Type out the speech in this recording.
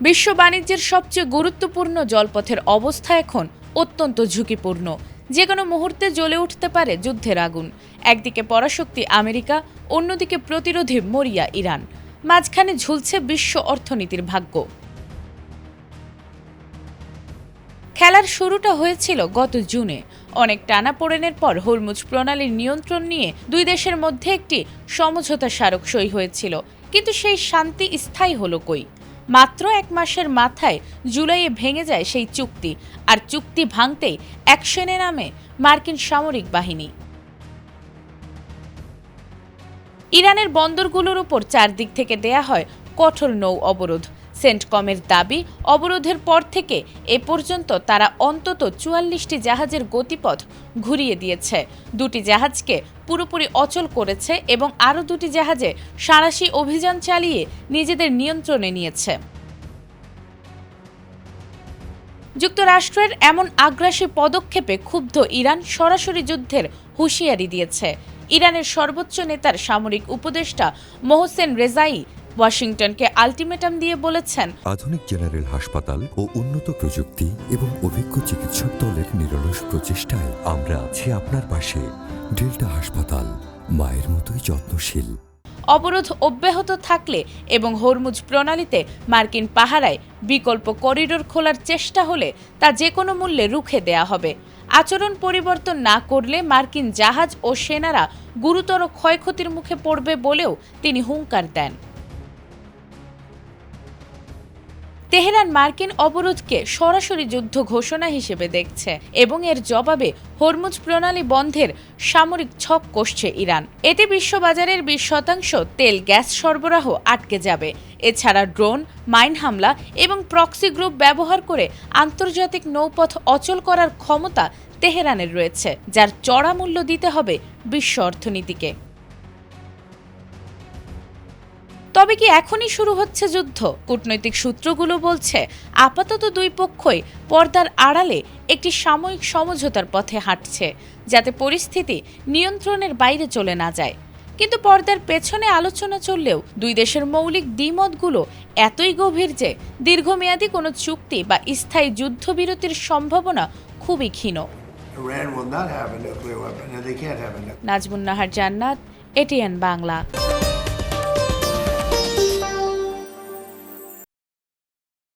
বিশ্ব বাণিজ্যের সবচেয়ে গুরুত্বপূর্ণ জলপথের অবস্থা এখন অত্যন্ত ঝুঁকিপূর্ণ। যে কোনো মুহূর্তে জ্বলে উঠতে পারে যুদ্ধের আগুন। একদিকে পরাশক্তি আমেরিকা, অন্যদিকে প্রতিরোধী মরিয়া ইরান। মাঝখানে ঝুলছে বিশ্ব অর্থনীতির ভাগ্য। খেলার শুরুটা হয়েছিল গত জুনে। অনেক টানাপোড়েনের পর হরমুজ প্রণালীর নিয়ন্ত্রণ নিয়ে দুই দেশের মধ্যে একটি সমঝোতা স্মারক সই হয়েছিল, কিন্তু সেই শান্তি স্থায়ী হলো কই? মাত্র এক মাসের মাথায় জুলাইয়ে ভেঙে যায় সেই চুক্তি, আর চুক্তি ভাঙতেই অ্যাকশনে নামে মার্কিন সামরিক বাহিনী। ইরানের বন্দরগুলোর উপর চারদিক থেকে দেয়া হয় কঠোর নৌ অবরোধ। সেন্টকমের দাবি, অবরোধের পর থেকে এ পর্যন্ত তারা অন্তত ৪৪টি জাহাজের গতিপথ ঘুরিয়ে দিয়েছে, ২টি জাহাজকে পুরোপুরি অচল করেছে এবং আরও ২টি জাহাজে সাঁড়াশি অভিযান চালিয়ে নিজেদের নিয়ন্ত্রণে নিয়েছে। যুক্তরাষ্ট্রের এমন আগ্রাসী পদক্ষেপে ক্ষুব্ধ ইরান সরাসরি যুদ্ধের হুঁশিয়ারি দিয়েছে। ইরানের সর্বোচ্চ নেতার সামরিক উপদেষ্টা মোহসেন রেজাই ওয়াশিংটনকে আলটিমেটাম দিয়ে বলেছেন, আধুনিক জেনারেল হাসপাতাল ও উন্নত প্রযুক্তি এবং অভিজ্ঞ চিকিৎসক দলের নিরলস প্রচেষ্টায় আমরা আছি আপনার পাশে। ডেল্টা হাসপাতাল, মায়ের মতোই যত্নশীল। অবরোধ অব্যাহত থাকলে এবং হরমুজ প্রণালীতে মার্কিন পাহারায় বিকল্প করিডোর খোলার চেষ্টা হলে তা যে কোনো মূল্যে রুখে দেয়া হবে। আচরণ পরিবর্তন না করলে মার্কিন জাহাজ ও সেনারা গুরুতর ক্ষয়ক্ষতির মুখে পড়বে বলেও তিনি হুঙ্কার দেন। তেহরান মার্কিন অবরোধকে সরাসরি যুদ্ধ ঘোষণা হিসেবে দেখছে এবং এর জবাবে হরমুজ প্রণালী বন্ধের সামরিক ছক কষছে ইরান। এতে বিশ্ববাজারের ২০% তেল গ্যাস সরবরাহ আটকে যাবে। এছাড়া ড্রোন, মাইন হামলা এবং প্রক্সি গ্রুপ ব্যবহার করে আন্তর্জাতিক নৌপথ অচল করার ক্ষমতা তেহরানের রয়েছে, যার চড়া মূল্য দিতে হবে বিশ্ব অর্থনীতিকে। তবে কি এখনই শুরু হচ্ছে যুদ্ধ? কূটনৈতিক সূত্রগুলো বলছে আপাতত দুই পক্ষই পর্দার আড়ালে একটি সাময়িক সমঝোতার পথে হাঁটছে, যাতে পরিস্থিতি নিয়ন্ত্রণের বাইরে চলে না যায়। কিন্তু পর্দার পেছনে আলোচনা চললেও দুই দেশের মৌলিক দ্বিমতগুলো এতই গভীর যে দীর্ঘমেয়াদী কোনো চুক্তি বা স্থায়ী যুদ্ধবিরতির সম্ভাবনা খুবই ক্ষীণ। Iran will not have a nuclear weapon, and they can't have a nuclear. Nazmun Nahar জান্নাত, এটিএন বাংলা।